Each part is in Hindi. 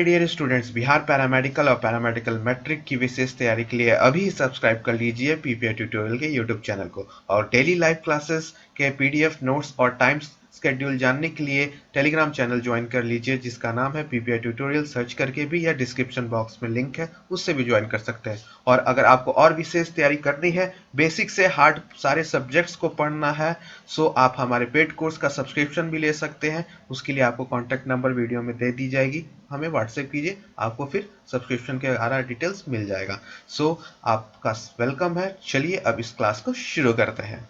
My dear students, Bihar paramedical और पैरामेडिकल मैट्रिक की विशेष तैयारी के लिए अभी सब्सक्राइब कर लीजिए पीपीआई ट्यूटोरियल के यूट्यूब चैनल को। और डेली लाइव क्लासेस के पीडीएफ नोट्स और टाइम शेड्यूल जानने के लिए टेलीग्राम चैनल ज्वाइन कर लीजिए जिसका नाम है पीपीआई ट्यूटोरियल। सर्च करके भी या डिस्क्रिप्शन बॉक्स में लिंक है, उससे भी ज्वाइन कर सकते हैं। और अगर आपको और विशेष तैयारी करनी है, बेसिक से हार्ड सारे सब्जेक्ट्स को पढ़ना है, सो आप हमारे पेड कोर्स का सब्सक्रिप्शन भी ले सकते हैं। उसके लिए आपको कॉन्टैक्ट नंबर वीडियो में दे दी जाएगी, हमें व्हाट्सएप कीजिए, आपको फिर सब्सक्रिप्शन के सारा डिटेल्स मिल जाएगा। सो आपका वेलकम है। चलिए अब इस क्लास को शुरू करते हैं।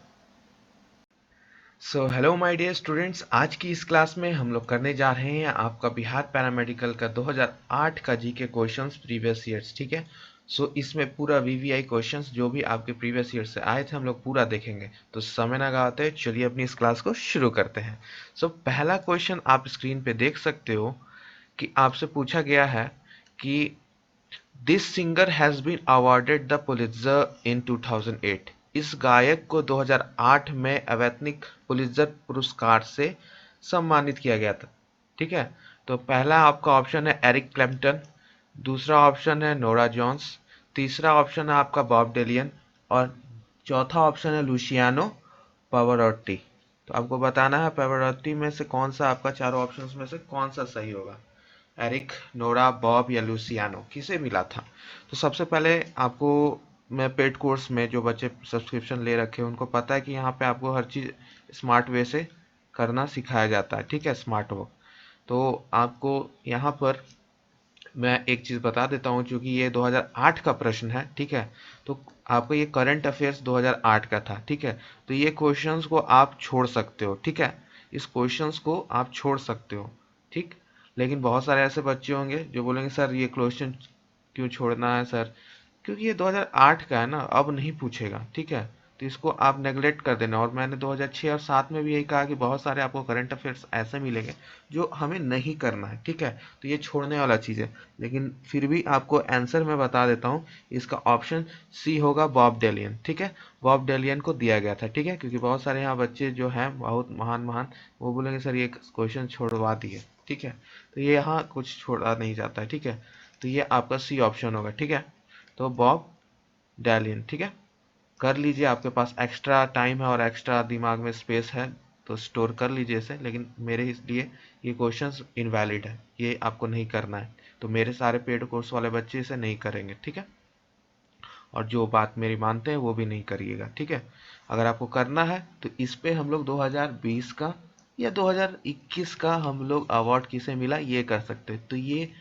So hello my dear students, आज की इस क्लास में हम लोग करने जा रहे हैं आपका बिहार पैरामेडिकल का 2008 का जीके क्वेश्चंस प्रीवियस ईयर्स। ठीक है, सो इसमें पूरा वीवीआई क्वेश्चंस जो भी आपके प्रीवियस ईयर से आए थे हम लोग पूरा देखेंगे। तो समय ना गवाते चलिए अपनी इस क्लास को शुरू करते हैं। सो पहला क्वेश्चन आप स्क्रीन पे देख सकते हो कि आपसे पूछा गया है कि this singer has been awarded the Pulitzer in 2008। इस गायक को 2008 में अवैतनिक पुलित्जर पुरस्कार से सम्मानित किया गया था। ठीक है, तो पहला आपका ऑप्शन है एरिक क्लैप्टन, दूसरा ऑप्शन है नोरा जोन्स, तीसरा ऑप्शन है आपका बॉब डिलियन और चौथा ऑप्शन है लुसियानो पावारोटी। तो आपको बताना है पावारोटी में से कौन सा आपका चारों ऑप्शंस में से कौन सा सही होगा। एरिक, नोरा, बॉब या लुसियानो किसे मिला था। तो सबसे पहले आपको मैं पेड कोर्स में जो बच्चे सब्सक्रिप्शन ले रखे हैं उनको पता है कि यहाँ पे आपको हर चीज़ स्मार्ट वे से करना सिखाया जाता है। ठीक है, स्मार्ट वर्क। तो आपको यहाँ पर मैं एक चीज़ बता देता हूँ, क्योंकि ये 2008 का प्रश्न है। ठीक है, तो आपका ये करंट अफेयर्स 2008 का था। ठीक है, तो ये क्वेश्चंस को आप छोड़ सकते हो। ठीक है, इस क्वेश्चंस को आप छोड़ सकते हो। ठीक, लेकिन बहुत सारे ऐसे बच्चे होंगे जो बोलेंगे सर ये क्वेश्चन क्यों छोड़ना है सर, क्योंकि ये 2008 का है ना, अब नहीं पूछेगा। ठीक है, तो इसको आप नेगलेक्ट कर देना। और मैंने 2006 और 7 में भी यही कहा कि बहुत सारे आपको करंट अफेयर्स ऐसे मिलेंगे जो हमें नहीं करना है। ठीक है, तो ये छोड़ने वाला चीज़ है। लेकिन फिर भी आपको आंसर मैं बता देता हूँ, इसका ऑप्शन सी होगा बॉब डेलियन। ठीक है, बॉब डेलियन को दिया गया था। ठीक है, क्योंकि बहुत सारे यहाँ बच्चे जो हैं बहुत महान महान, वो बोलेंगे सर ये क्वेश्चन छोड़वा दिए। ठीक है, तो ये यहाँ कुछ छोड़ा नहीं जाता है। ठीक है, तो ये आपका सी ऑप्शन होगा। ठीक है, तो बॉब डेलियन। ठीक है, कर लीजिए, आपके पास एक्स्ट्रा टाइम है और एक्स्ट्रा दिमाग में स्पेस है तो स्टोर कर लीजिए इसे। लेकिन मेरे लिए ये क्वेश्चंस इनवैलिड है, ये आपको नहीं करना है। तो मेरे सारे पेड कोर्स वाले बच्चे इसे नहीं करेंगे। ठीक है, और जो बात मेरी मानते हैं वो भी नहीं करिएगा। ठीक है, अगर आपको करना है तो इस पे हम लोग 2020 का या 2021 का हम लोग अवार्ड किसे मिला ये कर सकते हैं। तो ये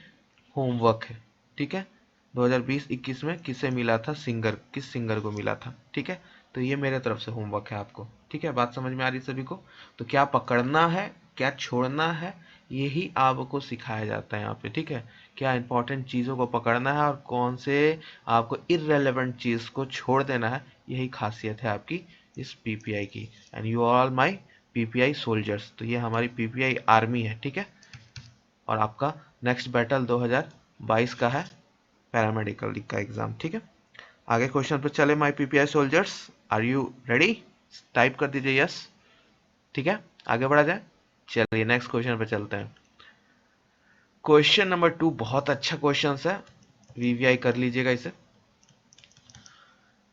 होमवर्क है। ठीक है, 2020-21 में किसे मिला था, सिंगर, किस सिंगर को मिला था। ठीक है, तो ये मेरे तरफ से होमवर्क है आपको। ठीक है, बात समझ में आ रही सभी को। तो क्या पकड़ना है क्या छोड़ना है यही आपको सिखाया जाता है यहाँ पे। ठीक है, क्या इंपॉर्टेंट चीज़ों को पकड़ना है और कौन से आपको इररेलेवेंट चीज़ को छोड़ देना है, यही खासियत है आपकी इस पीपीआई की। And you all my PPI soldiers, तो ये हमारी पीपीआई आर्मी है। ठीक है, और आपका नेक्स्ट बैटल 2022 का है पैरामेडिकल का एग्जाम। ठीक है, आगे क्वेश्चन पर चले। My PPI soldiers, are you ready? Type कर दीजिए यस। ठीक है, आगे बढ़ा जाए। चलिए नेक्स्ट क्वेश्चन पे चलते हैं। क्वेश्चन नंबर 2 बहुत अच्छा क्वेश्चन है, वीवीआई कर लीजिएगा इसे।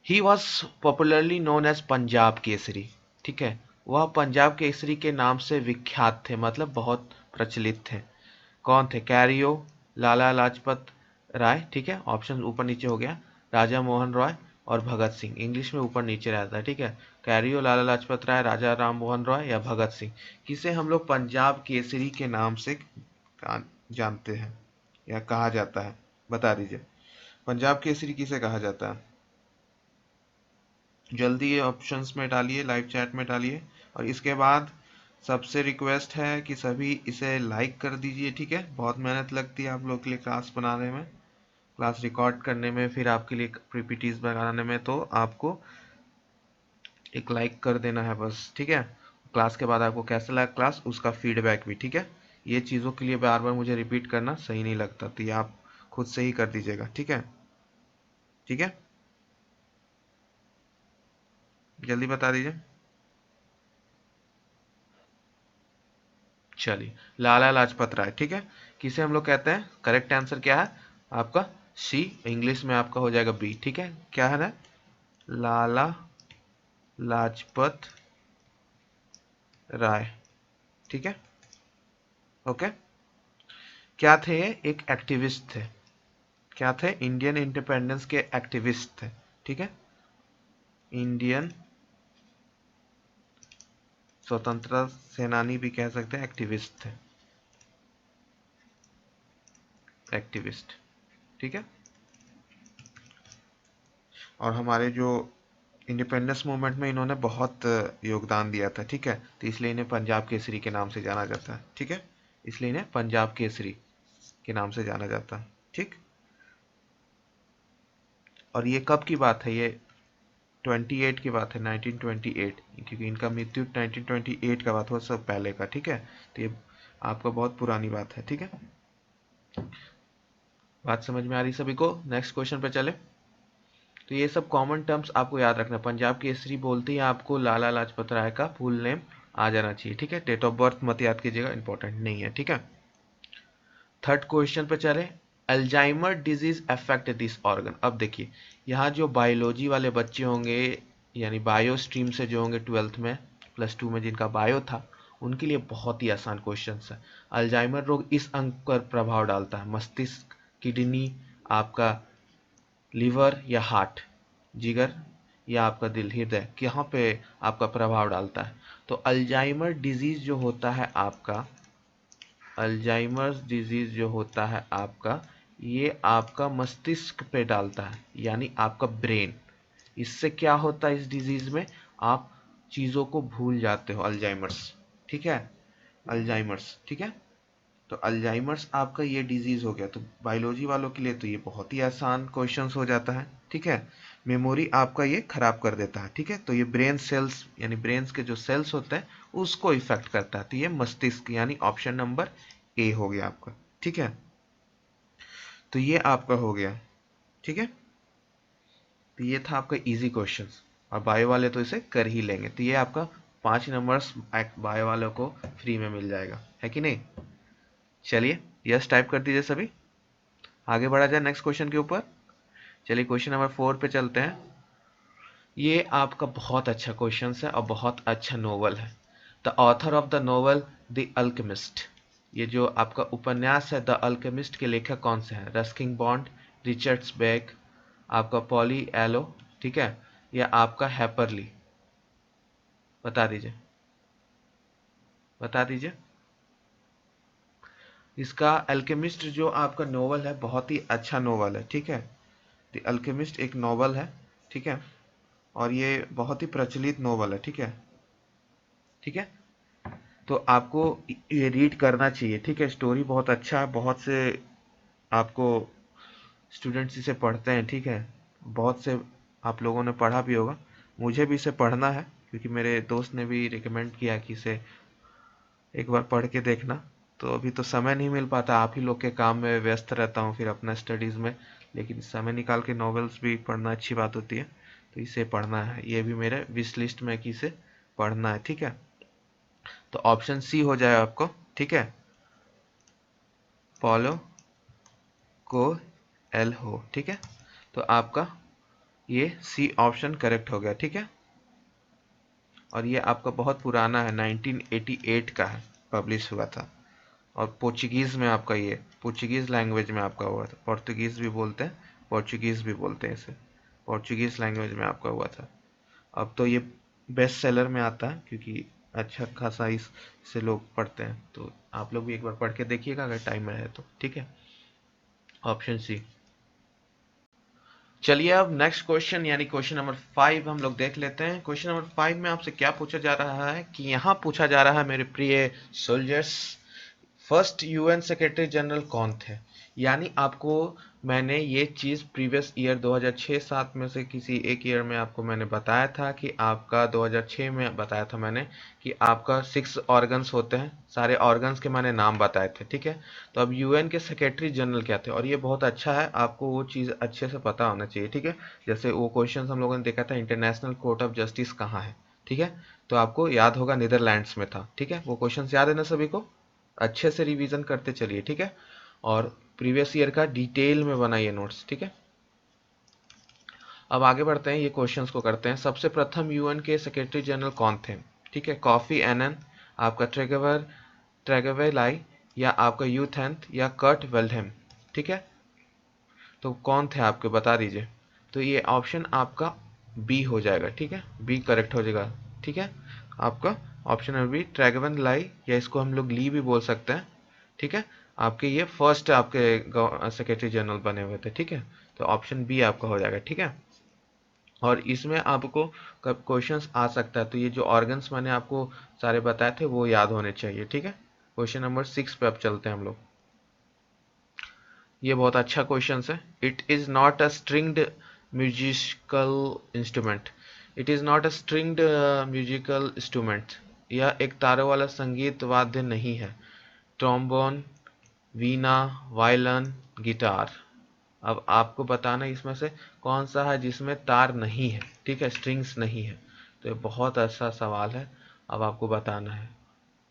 He was popularly known as Punjab Kesari. ठीक है, वह पंजाब केसरी के नाम से विख्यात थे, मतलब बहुत प्रचलित थे। कौन थे? कैरियो, लाला लाजपत राय। ठीक है, ऑप्शन ऊपर नीचे हो गया। राजा मोहन रॉय और भगत सिंह, इंग्लिश में ऊपर नीचे रहता है। ठीक है, कैरियो, लाला लाजपत राय, राजा राम मोहन रॉय या भगत सिंह, किसे हम लोग पंजाब केसरी के नाम से जानते हैं या कहा जाता है, बता दीजिए। पंजाब केसरी किसे कहा जाता है? जल्दी ये ऑप्शंस में डालिए, लाइव चैट में डालिए। और इसके बाद सबसे रिक्वेस्ट है कि सभी इसे लाइक कर दीजिए। ठीक है, बहुत मेहनत लगती है आप लोग के लिए क्लास बनाने में, क्लास रिकॉर्ड करने में, फिर आपके लिए पीपीटीज बनाने में, तो आपको एक लाइक कर देना है बस। ठीक है, क्लास के बाद आपको कैसा लगा क्लास, उसका फीडबैक भी। ठीक है, ये चीज़ों के लिए बार बार मुझे रिपीट करना सही नहीं लगता, तो ये आप खुद से ही कर दीजिएगा। ठीक है, ठीक है, जल्दी बता दीजिए। चलिए, लाला लाजपत राय, ठीक है। किसे हम लोग कहते हैं? करेक्ट आंसर क्या है आपका? सी। इंग्लिश में आपका हो जाएगा बी, ठीक है। क्या है ना? लाला लाजपत राय, ठीक है। ओके। क्या थे ये? एक एक्टिविस्ट थे। क्या थे? इंडियन इंडिपेंडेंस के एक्टिविस्ट थे, ठीक है। इंडियन स्वतंत्रता सेनानी भी कह सकते हैं, एक्टिविस्ट थे, एक्टिविस्ट, ठीक है। और हमारे जो इंडिपेंडेंस मूवमेंट में इन्होंने बहुत योगदान दिया था, ठीक है। तो इसलिए इन्हें पंजाब केसरी के नाम से जाना जाता है, ठीक है। इसलिए इन्हें पंजाब केसरी के नाम से जाना जाता है, ठीक। और ये कब की बात है? ये 28 की बात है, 1928, क्योंकि इनका मृत्यु 1928 का बात हुआ, सब पहले का, ठीक है। तो ये आपका बहुत पुरानी बात है, ठीक है। बात समझ में आ रही सभी को? नेक्स्ट क्वेश्चन पे चले। तो ये सब कॉमन टर्म्स आपको याद रखना। पंजाब केसरी बोलते ही आपको लाला लाजपत राय का फुल नेम आ जाना चाहिए, ठीक है। डेट ऑफ बर्थ मत याद कीजिएगा, इंपॉर्टेंट नहीं है, ठीक है। थर्ड क्वेश्चन पे चले। Alzheimer disease affect this organ. अब देखिए, यहाँ जो बायोलॉजी वाले बच्चे होंगे, यानी बायो स्ट्रीम से जो होंगे 12th में, +2 में जिनका बायो था, उनके लिए बहुत ही आसान क्वेश्चन है। अल्जाइमर रोग इस अंग पर प्रभाव डालता है: मस्तिष्क, किडनी, आपका लीवर या हार्ट, जिगर या आपका दिल, हृदय, कहाँ पे आपका प्रभाव डालता है? तो अल्जाइमर डिजीज जो होता है आपका, अल्जाइमर्स डिजीज जो होता है आपका, ये आपका मस्तिष्क पे डालता है, यानी आपका ब्रेन। इससे क्या होता है? इस डिजीज में आप चीजों को भूल जाते हो, अल्जाइमर्स, ठीक है। अल्जाइमर्स, ठीक है। तो अल्जाइमर्स आपका ये डिजीज हो गया। तो बायोलॉजी वालों के लिए तो ये बहुत ही आसान क्वेश्चंस हो जाता है, ठीक है। मेमोरी आपका ये खराब कर देता है, ठीक है। तो ये ब्रेन सेल्स, यानी ब्रेन्स के जो सेल्स होते हैं उसको इफेक्ट करता है। तो ये मस्तिष्क, यानी ऑप्शन नंबर ए हो गया आपका, ठीक है। तो ये आपका हो गया, ठीक है। तो ये था आपका इजी क्वेश्चन, और बायो वाले तो इसे कर ही लेंगे। तो ये आपका 5 नंबर्स बायो वालों को फ्री में मिल जाएगा, है कि नहीं? चलिए, यस टाइप कर दीजिए सभी, आगे बढ़ा जाए नेक्स्ट क्वेश्चन के ऊपर। चलिए, क्वेश्चन नंबर 4 पे चलते हैं। ये आपका बहुत अच्छा क्वेश्चन है और बहुत अच्छा नोवेल है। The author of the novel the alchemist. ये जो आपका उपन्यास है द अल्केमिस्ट के लेखक कौन से हैं? रस्किन बॉन्ड, रिचर्ड्स बेक, आपका पॉली एलो, ठीक है, या आपका हैपरली? बता दीजिए, बता दीजिए। इसका अल्केमिस्ट जो आपका नोवेल है, बहुत ही अच्छा नोवेल है, ठीक है। द अल्केमिस्ट एक नोवेल है, ठीक है। और ये बहुत ही प्रचलित नोवेल है, ठीक है, ठीक है। तो आपको ये रीड करना चाहिए, ठीक है। स्टोरी बहुत अच्छा है, बहुत से आपको स्टूडेंट्स इसे पढ़ते हैं, ठीक है। बहुत से आप लोगों ने पढ़ा भी होगा। मुझे भी इसे पढ़ना है, क्योंकि मेरे दोस्त ने भी रिकमेंड किया कि इसे एक बार पढ़ के देखना। तो अभी तो समय नहीं मिल पाता, आप ही लोग के काम में व्यस्त रहता हूँ, फिर अपना स्टडीज़ में। लेकिन समय निकाल के नॉवेल्स भी पढ़ना अच्छी बात होती है। तो इसे पढ़ना है, ये भी मेरे विश लिस्ट में कि इसे पढ़ना है, ठीक है। तो ऑप्शन सी हो जाए आपको, ठीक है। पॉलो को एल हो, ठीक है। तो आपका ये सी ऑप्शन करेक्ट हो गया, ठीक है। और ये आपका बहुत पुराना है, 1988 का है, पब्लिश हुआ था। और पोर्चुगीज़ में आपका, ये पोर्चुगीज़ लैंग्वेज में आपका हुआ था। पोर्तुगीज़ भी बोलते हैं, पोर्चुगीज़ भी बोलते हैं इसे। पोर्चुगीज़ लैंग्वेज में आपका हुआ था। अब तो ये बेस्ट सेलर में आता है, क्योंकि अच्छा खासा इसे लोग पढ़ते हैं। तो आप लोग भी एक बार पढ़ के देखिएगा अगर टाइम रहे तो, ठीक है। Option C. चलिए, अब नेक्स्ट क्वेश्चन यानी क्वेश्चन नंबर 5 हम लोग देख लेते हैं। क्वेश्चन नंबर 5 में आपसे क्या पूछा जा रहा है कि यहाँ पूछा जा रहा है, मेरे प्रिय soldiers, first UN secretary general कौन थे? यानी आपको मैंने ये चीज़ प्रीवियस ईयर 2006-7 में से किसी एक ईयर में आपको मैंने बताया था कि आपका 2006 में बताया था मैंने कि आपका 6 ऑर्गन्स होते हैं। सारे ऑर्गन्स के मैंने नाम बताए थे, ठीक है। तो अब यूएन के सेक्रेटरी जनरल क्या थे? और ये बहुत अच्छा है, आपको वो चीज़ अच्छे से पता होना चाहिए, ठीक है। जैसे वो क्वेश्चन हम लोगों ने देखा था, इंटरनेशनल कोर्ट ऑफ जस्टिस कहाँ है, ठीक है। तो आपको याद होगा नीदरलैंड्स में था, ठीक है। वो क्वेश्चन याद है ना सभी को? अच्छे से रिवीजन करते चलिए, ठीक है, और प्रीवियस ईयर का डिटेल में बनाइए नोट्स, ठीक है। अब आगे बढ़ते हैं, ये क्वेश्चंस को करते हैं। सबसे प्रथम यूएन के सेक्रेटरी जनरल कौन थे? ठीक है, कॉफी एनन, आपका ट्रेगेवेलाई, या आपका यूथेंथ, या कर्ट वेल्डहेम, ठीक है। तो कौन थे आपके, बता दीजिए। तो ये ऑप्शन आपका बी हो जाएगा, ठीक है, बी करेक्ट हो जाएगा, ठीक है। आपका ऑप्शन नंबर बी ट्रेगेवेलाई, या इसको हम लोग ली भी बोल सकते हैं, ठीक है। आपके ये फर्स्ट आपके सेक्रेटरी जनरल बने हुए थे, ठीक है। तो ऑप्शन बी आपका हो जाएगा, ठीक है। और इसमें आपको कब क्वेश्चंस आ सकता है, तो ये जो ऑर्गन्स मैंने आपको सारे बताए थे वो याद होने चाहिए, ठीक है। क्वेश्चन नंबर 6 पे अब चलते हैं हम लोग। ये बहुत अच्छा क्वेश्चन है। It is not a stringed musical instrument. It is not a stringed musical instrument. यह एक तारों वाला संगीत वाद्य नहीं है। ट्रोम्बोन, वीणा, वायलिन, गिटार। अब आपको बताना इसमें से कौन सा है जिसमें तार नहीं है, ठीक है, स्ट्रिंग्स नहीं है। तो ये बहुत अच्छा सवाल है, अब आपको बताना है,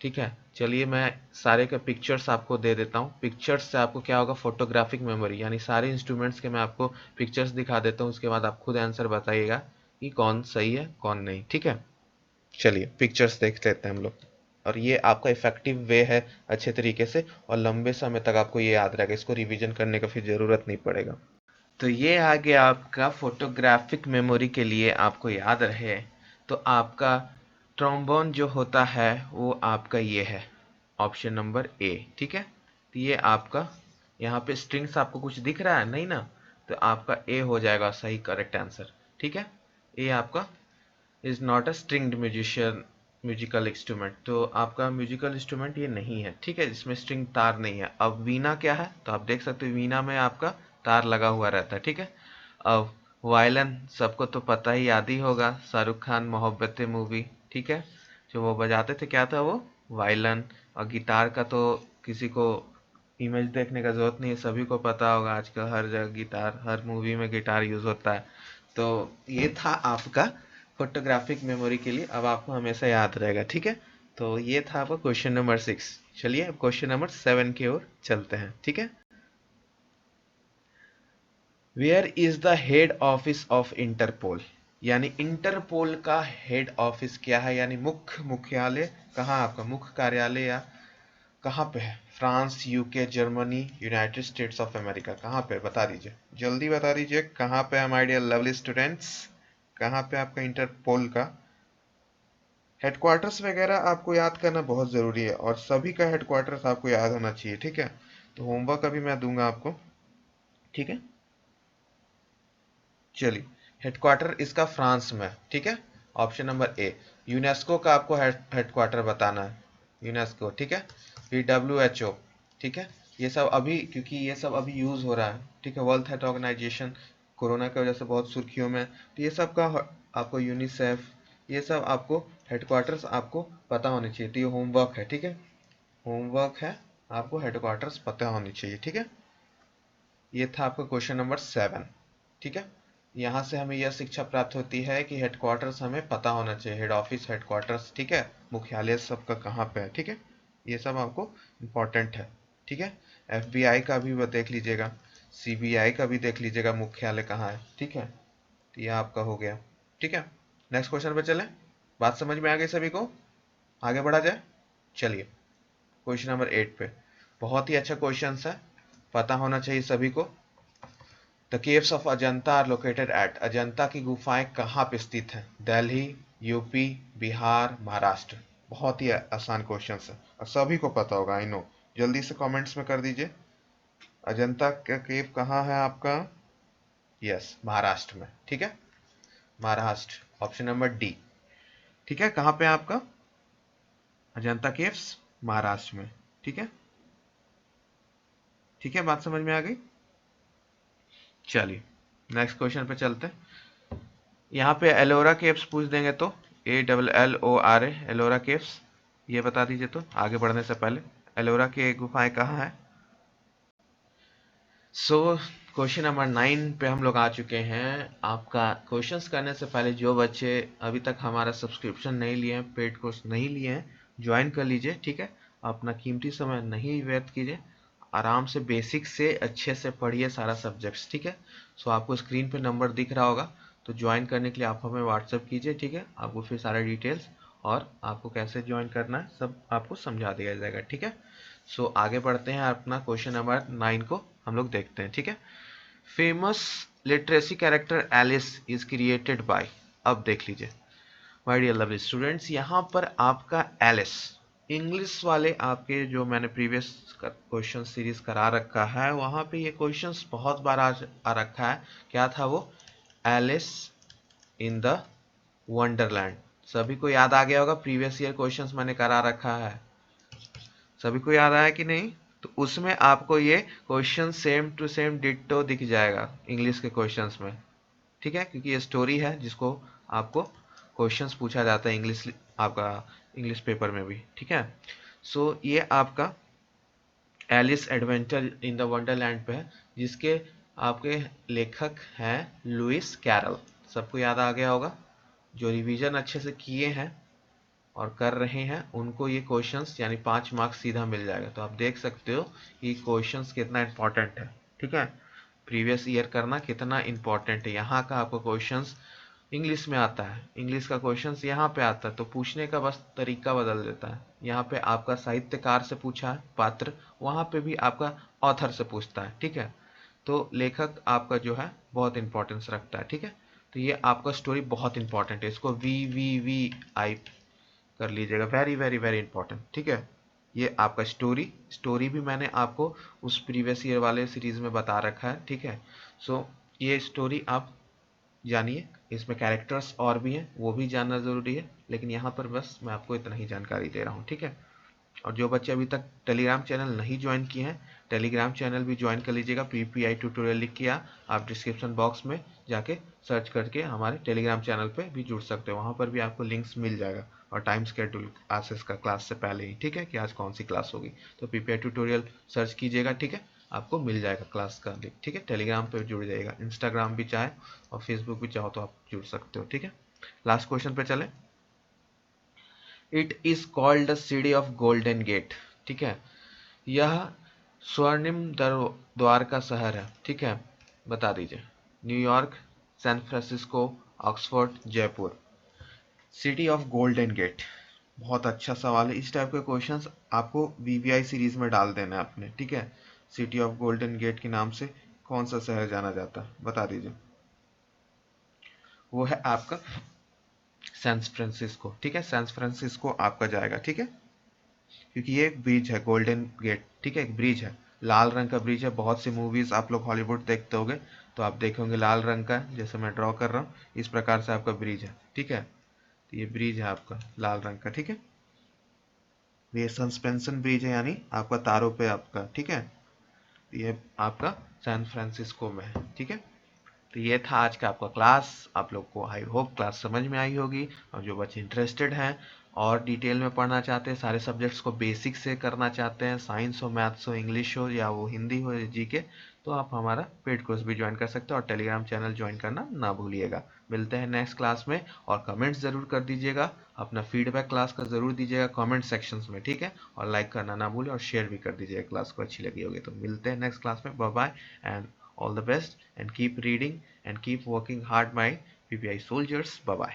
ठीक है। चलिए मैं सारे के पिक्चर्स आपको दे देता हूँ। पिक्चर्स से आपको क्या होगा, फोटोग्राफिक मेमोरी, यानी सारे इंस्ट्रूमेंट्स के मैं आपको पिक्चर्स दिखा देता हूँ, उसके बाद आप खुद आंसर बताइएगा कि कौन सही है कौन नहीं, ठीक है। चलिए पिक्चर्स देख लेते हैं हम लोग, और ये आपका इफेक्टिव वे है अच्छे तरीके से, और लंबे समय तक आपको ये याद रहेगा, इसको रिवीजन करने का फिर ज़रूरत नहीं पड़ेगा। तो ये आ गया आपका फोटोग्राफिक मेमोरी के लिए, आपको याद रहे। तो आपका ट्रोम्बोन जो होता है वो आपका ये है, ऑप्शन नंबर ए, ठीक है। तो ये आपका, यहाँ पे स्ट्रिंग्स आपको कुछ दिख रहा है नहीं ना, तो आपका ए हो जाएगा सही करेक्ट आंसर, ठीक है। ए आपका is not a stringed musician musical instrument, तो आपका म्यूजिकल इंस्ट्रूमेंट ये नहीं है, ठीक है, जिसमें स्ट्रिंग तार नहीं है। अब वीणा क्या है, तो आप देख सकते हो वीणा में आपका तार लगा हुआ रहता है, ठीक है। अब वायलिन सबको तो पता ही, याद ही होगा, शाहरुख खान मोहब्बतें मूवी, ठीक है, जो वो बजाते थे क्या था वो, वायलिन। और गिटार का तो किसी को इमेज देखने का जरूरत नहीं है, सभी को पता होगा, आजकल हर जगह गिटार, हर मूवी में गिटार यूज होता है। तो ये था आपका फोटोग्राफिक मेमोरी के लिए, अब आपको हमेशा याद रहेगा, ठीक है। तो ये था आपका क्वेश्चन नंबर 6। चलिए अब क्वेश्चन नंबर 7 की ओर चलते हैं, ठीक है। Where is the head office of Interpol, यानी इंटरपोल का हेड ऑफिस क्या है, यानी मुख्यालय कहाँ, आपका मुख्य कार्यालय या कहाँ पे है? France, UK, Germany, United states of America, कहाँ पे बता दीजिए, जल्दी बता दीजिए कहाँ पे है माय डियर लवली स्टूडेंट्स, कहाँ पे आपका इंटरपोल का हेडक्वार्टर्स वगैरह आपको याद करना बहुत ज़रूरी है, और सभी का हेडक्वार्टर्स आपको याद होना चाहिए, ठीक है। तो होमवर्क अभी मैं दूंगा आपको, ठीक है। चलिए, हेडक्वार्टर इसका फ्रांस में, ठीक है, ऑप्शन नंबर ए। यूनेस्को का आपको हेडक्वार्टर बताना है, यूनेस्को, ठीक है। फिर WHO, ठीक है। ये सब अभी, क्योंकि ये सब अभी यूज हो रहा है, ठीक है, वर्ल्ड हेल्थ ऑर्गेनाइजेशन कोरोना की वजह से बहुत सुर्खियों में, तो ये सब का आपको यूनिसेफ, ये सब आपको हेडक्वार्टर्स आपको पता होने चाहिए, तो ये होमवर्क है, ठीक है, होमवर्क है, आपको हेडक्वार्टर्स पता होनी चाहिए, ठीक है। ये था आपका क्वेश्चन नंबर 7, ठीक है। यहाँ से हमें यह शिक्षा प्राप्त होती है कि हेडक्वार्टर्स हमें पता होना चाहिए, हेड ऑफिस, हेडक्वार्टर्स, ठीक है, मुख्यालय सबका कहाँ पे है, ठीक है। ये सब आपको इम्पोर्टेंट है, ठीक है। FBI का भी वो देख लीजिएगा, CBI का भी देख लीजिएगा मुख्यालय कहाँ है, ठीक है। तो ये आपका हो गया, ठीक है। नेक्स्ट क्वेश्चन पे चलें, बात समझ में आ गई सभी को, आगे बढ़ा जाए। चलिए क्वेश्चन नंबर 8 पे, बहुत ही अच्छा क्वेश्चन है, पता होना चाहिए सभी को। The caves of Ajanta are located at, Ajanta की गुफाएं कहाँ पे स्थित हैं? दिल्ली, यूपी, बिहार, महाराष्ट्र। बहुत ही आसान क्वेश्चन है और सभी को पता होगा, आई नो। जल्दी से कमेंट्स में कर दीजिए, अजंता का केव कहाँ है आपका? यस, महाराष्ट्र में, ठीक है, महाराष्ट्र, ऑप्शन नंबर डी, ठीक है। कहाँ पे है आपका अजंता केव्स? महाराष्ट्र में, ठीक है, ठीक है, बात समझ में आ गई। चलिए नेक्स्ट क्वेश्चन पे चलते हैं। यहाँ पे एलोरा केव्स पूछ देंगे तो ALLORA, एलोरा केव्स, ये बता दीजिए। तो आगे बढ़ने से पहले एलोरा की गुफाएं कहाँ है? सो क्वेश्चन नंबर 9 पे हम लोग आ चुके हैं। आपका क्वेश्चंस करने से पहले जो बच्चे अभी तक हमारा सब्सक्रिप्शन नहीं लिए हैं, पेड कोर्स नहीं लिए हैं, ज्वाइन कर लीजिए, ठीक है। अपना कीमती समय नहीं व्यर्थ कीजिए, आराम से बेसिक से अच्छे से पढ़िए सारा सब्जेक्ट्स, ठीक है। सो आपको स्क्रीन पे नंबर दिख रहा होगा, तो ज्वाइन करने के लिए आप हमें व्हाट्सअप कीजिए, ठीक है। आपको फिर सारे डिटेल्स और आपको कैसे ज्वाइन करना है सब आपको समझा दिया जाएगा, ठीक है। सो आगे बढ़ते हैं, अपना क्वेश्चन नंबर 9 को हम लोग देखते हैं, ठीक है। Famous literacy character Alice is created by, अब देख लीजिए माय डियर लवली स्टूडेंट्स, यहाँ पर आपका एलिस, इंग्लिश वाले आपके जो मैंने प्रीवियस क्वेश्चन सीरीज करा रखा है वहाँ पे ये क्वेश्चंस बहुत बार आ रखा है। क्या था वो? Alice in the wonderland. सभी को याद आ गया होगा, प्रीवियस ईयर क्वेश्चंस मैंने करा रखा है, सभी को याद आया कि नहीं? तो उसमें आपको ये question same to same ditto दिख जाएगा इंग्लिश के क्वेश्चंस में, ठीक है, क्योंकि ये स्टोरी है जिसको आपको क्वेश्चंस पूछा जाता है इंग्लिश, आपका इंग्लिश पेपर में भी, ठीक है। सो ये आपका Alice adventure in the wonderland पे है, जिसके आपके लेखक हैं लुइस कैरल। सबको याद आ गया होगा, जो रिवीजन अच्छे से किए हैं और कर रहे हैं उनको ये क्वेश्चंस यानी 5 मार्क्स सीधा मिल जाएगा। तो आप देख सकते हो कि क्वेश्चंस कितना इंपॉर्टेंट है, ठीक है। प्रीवियस ईयर करना कितना इंपॉर्टेंट है, यहाँ का आपको क्वेश्चंस इंग्लिश में आता है, इंग्लिश का क्वेश्चंस यहाँ पे आता है, तो पूछने का बस तरीका बदल देता है। यहाँ पे आपका साहित्यकार से पूछा है पात्र, वहाँ पे भी आपका ऑथर से पूछता है, ठीक है। तो लेखक आपका जो है बहुत इंपॉर्टेंस रखता है, ठीक है। तो ये आपका स्टोरी बहुत इंपॉर्टेंट है, इसको VVVI कर लीजिएगा, वेरी वेरी वेरी इंपॉर्टेंट, ठीक है। ये आपका स्टोरी भी मैंने आपको उस प्रीवियस ईयर वाले सीरीज में बता रखा है, ठीक है। सो ये स्टोरी आप जानिए, इसमें कैरेक्टर्स और भी हैं वो भी जानना ज़रूरी है, लेकिन यहाँ पर बस मैं आपको इतना ही जानकारी दे रहा हूँ, ठीक है। और जो बच्चे अभी तक टेलीग्राम चैनल नहीं ज्वाइन किए हैं, टेलीग्राम चैनल भी ज्वाइन कर लीजिएगा, PPI ट्यूटोरियल लिख के आप डिस्क्रिप्शन बॉक्स में जाके सर्च करके हमारे टेलीग्राम चैनल पे भी जुड़ सकते हो, वहाँ पर भी आपको लिंक्स मिल जाएगा और टाइम स्केड्यूल क्लासेस का क्लास से पहले ही, ठीक है, कि आज कौन सी क्लास होगी। तो PPI ट्यूटोरियल सर्च कीजिएगा, ठीक है, आपको मिल जाएगा क्लास का लिंक, ठीक है। टेलीग्राम पे जुड़ जाएगा, इंस्टाग्राम भी चाहे और फेसबुक भी चाहो तो आप जुड़ सकते हो, ठीक है। लास्ट क्वेश्चन पे चले। It is called the city of golden gate, ठीक है। यह स्वर्णिम द्वार का शहर है, ठीक है। बता दीजिए, New York, San Francisco, Oxford, Jaipur. City of golden gate, बहुत अच्छा सवाल है। इस टाइप के क्वेश्चंस आपको VVI सीरीज में डाल देना है आपने, ठीक है। सिटी ऑफ गोल्डन गेट के नाम से कौन सा शहर जाना जाता है, बता दीजिए। वो है आपका सैन फ्रांसिस्को, ठीक है, सैन फ्रांसिस्को आपका जाएगा, ठीक है। क्योंकि ये एक ब्रिज है, गोल्डन गेट, ठीक है, एक ब्रिज है, लाल रंग का ब्रिज है। बहुत सी मूवीज आप लोग हॉलीवुड देखते होंगे तो आप देखेंगे लाल रंग का, जैसे मैं ड्रॉ कर रहा हूँ इस प्रकार से आपका ब्रिज है, ठीक है। तो ये ब्रिज है आपका लाल रंग का, ठीक है। ये सस्पेंशन ब्रिज है, यानी आपका तारों पे आपका, ठीक है। ये आपका सैन फ्रांसिस्को में है, ठीक है। तो ये था आज का आपका क्लास, आप लोग को आई होप क्लास समझ में आई होगी। और जो बच्चे इंटरेस्टेड हैं और डिटेल में पढ़ना चाहते हैं, सारे सब्जेक्ट्स को बेसिक से करना चाहते हैं, साइंस हो, मैथ्स हो, इंग्लिश हो, या वो हिंदी हो या जीके, तो आप हमारा पेड कोर्स भी ज्वाइन कर सकते हो और टेलीग्राम चैनल ज्वाइन करना ना भूलिएगा। मिलते हैं नेक्स्ट क्लास में, और कमेंट्स ज़रूर कर दीजिएगा, अपना फीडबैक क्लास का ज़रूर दीजिएगा कमेंट सेक्शंस में, ठीक है। और लाइक करना ना भूलें और शेयर भी कर दीजिएगा, क्लास को अच्छी लगी होगी तो। मिलते हैं नेक्स्ट क्लास में, bye bye and all the best, and keep reading and keep working hard, my PPI soldiers. Bye bye.